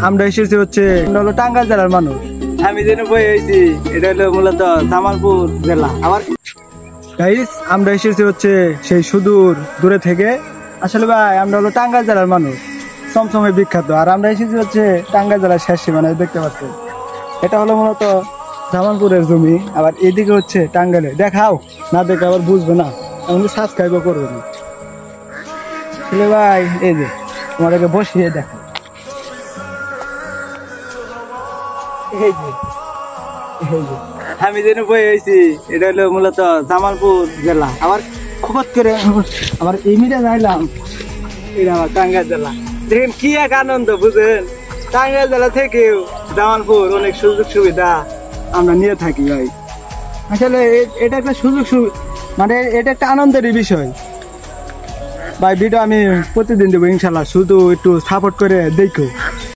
আমরা এসেছি হচ্ছে টাঙ্গাইল জেলার মানুষ। আমি যেন বই হয়েছি এটা হলো মূলত জামালপুর জেলা। আবার গাইস আমরা এসেছি হচ্ছে সেই সুদূর দূরে থেকে। আসলে ভাই আমরা হলো টাঙ্গাইল জেলার মানুষ, সমসময় বিখ্যাত। আর আমরা এসেছি হচ্ছে টাঙ্গাইল জেলার শেষ সীমানা, দেখতে পাচ্ছেন এটা হলো মূলত জামালপুরের জমি। আবার এদিকে হচ্ছে টাঙ্গাইলে, দেখাও না দেখে আবার বুঝবে না, এমনি সাবস্ক্রাইবও করবে না। আসলে ভাই এই যে তোমাদেরকে বসিয়ে দেখো, এই যে আমি যেন বই হয়েছি এটা হলো মূলত জামালপুর জেলা। আবার খবর করে আবার এই মিডিয়া যাইলাম, এটা আমার টাঙ্গাইল জেলা। দেখেন কি এক আনন্দ, বুঝেন? টাঙ্গাইল জেলা থেকেও জামালপুর অনেক সুযোগ সুবিধা আমরা নিয়ে থাকি ভাই। আসলে এটা একটা সুযোগ মানে এটা একটা আনন্দেরই বিষয় ভাই। ভিডিও আমি প্রতিদিন দেবো ইনশাল্লাহ, শুধু একটু সাপোর্ট করে দেখো।